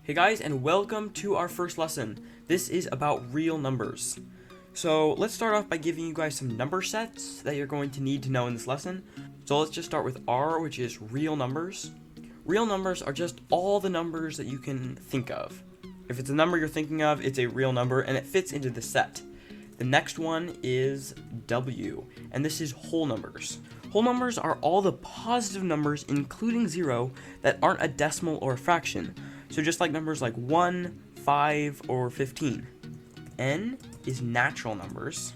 Hey guys, and welcome to our first lesson. This is about real numbers. So let's start off by giving you guys some number sets that you're going to need to know in this lesson. So let's just start with R, which is real numbers. Real numbers are just all the numbers that you can think of. If it's a number you're thinking of, it's a real number and it fits into the set. The next one is W, and this is whole numbers. Whole numbers are all the positive numbers, including 0, that aren't a decimal or a fraction. So just like numbers like 1, 5, or 15. N is natural numbers,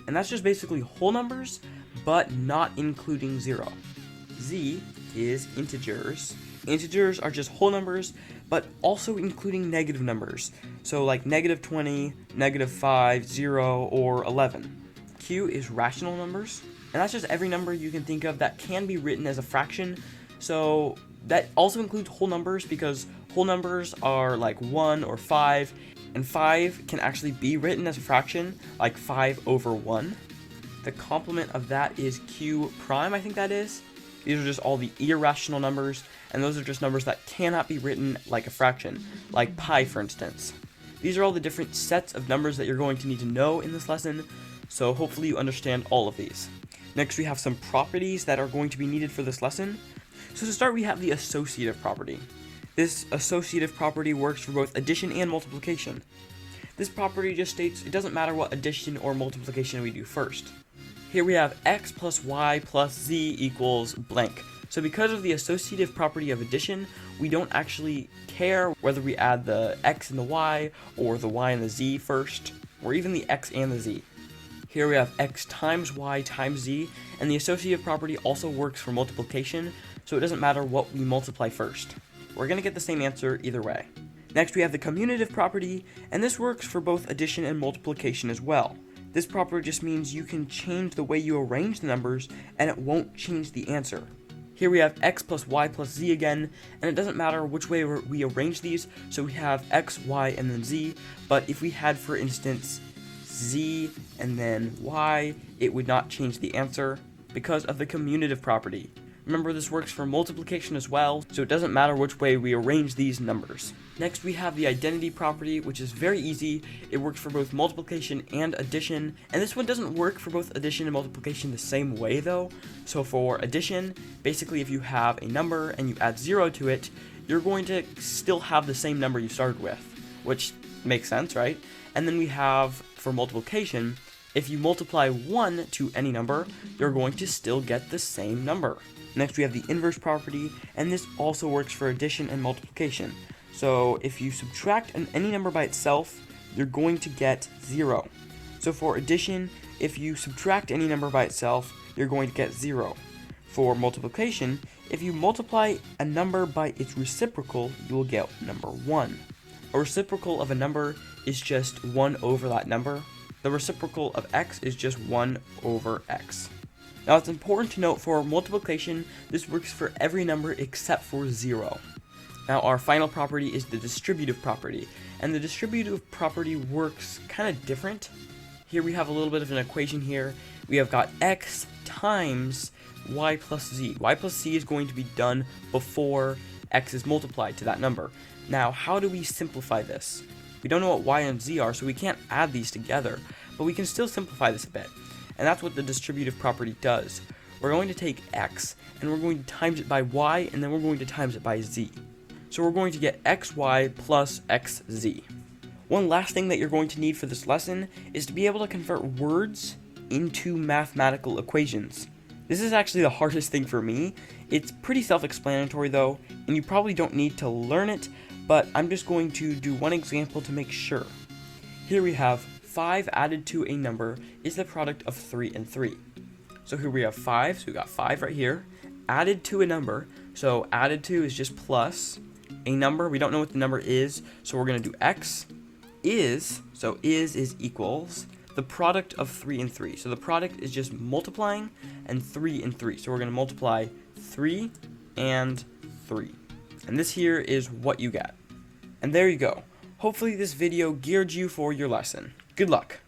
and that's just basically whole numbers, but not including 0. Z is integers. Integers are just whole numbers, but also including negative numbers. So like negative 20, negative 5, 0, or 11. Q is rational numbers, and that's just every number you can think of that can be written as a fraction. So that also includes whole numbers, because whole numbers are like 1 or 5, and 5 can actually be written as a fraction, like 5 over 1. The complement of that is Q prime, I think that is. These are just all the irrational numbers, and those are just numbers that cannot be written like a fraction, like pi for instance. These are all the different sets of numbers that you're going to need to know in this lesson, so hopefully you understand all of these. Next we have some properties that are going to be needed for this lesson. So to start, we have the associative property. This associative property works for both addition and multiplication. This property just states it doesn't matter what addition or multiplication we do first. Here we have x plus y plus z equals blank. So because of the associative property of addition, we don't actually care whether we add the x and the y, or the y and the z first, or even the x and the z. Here we have x times y times z, and the associative property also works for multiplication, so it doesn't matter what we multiply first. We're going to get the same answer either way. Next we have the commutative property, and this works for both addition and multiplication as well. This property just means you can change the way you arrange the numbers, and it won't change the answer. Here we have x plus y plus z again, and it doesn't matter which way we arrange these, so we have x, y, and then z, but if we had, for instance, z and then y, it would not change the answer because of the commutative property. Remember, this works for multiplication as well, so it doesn't matter which way we arrange these numbers. Next we have the identity property, which is very easy. It works for both multiplication and addition, and this one doesn't work for both addition and multiplication the same way though. So for addition, basically if you have a number and you add 0 to it, you're going to still have the same number you started with, which makes sense, right? And then we have, for multiplication, if you multiply 1 to any number, you're going to still get the same number. Next we have the inverse property, and this also works for addition and multiplication. So if you subtract any number by itself, you're going to get 0. So for addition, if you subtract any number by itself, you're going to get 0. For multiplication, if you multiply a number by its reciprocal, you will get number 1. A reciprocal of a number is just 1 over that number. The reciprocal of x is just 1 over x. Now it's important to note, for multiplication, this works for every number except for 0. Now our final property is the distributive property, and the distributive property works kind of different. Here we have a little bit of an equation here. We have got x times y plus z. Y plus z is going to be done before x is multiplied to that number. Now how do we simplify this? We don't know what y and z are, so we can't add these together, but we can still simplify this a bit. And that's what the distributive property does. We're going to take x, and we're going to times it by y, and then we're going to times it by z. So we're going to get xy plus xz. One last thing that you're going to need for this lesson is to be able to convert words into mathematical equations. This is actually the hardest thing for me. It's pretty self-explanatory though, and you probably don't need to learn it, but I'm just going to do one example to make sure. Here we have 5 added to a number is the product of 3 and 3. So here we have 5, so we got 5 right here, added to a number, so added to is just plus a number. We don't know what the number is, so we're going to do x is, so is equals the product of 3 and 3. So the product is just multiplying, and 3 and 3. So we're going to multiply 3 and 3. And this here is what you get. And there you go. Hopefully this video geared you for your lesson. Good luck.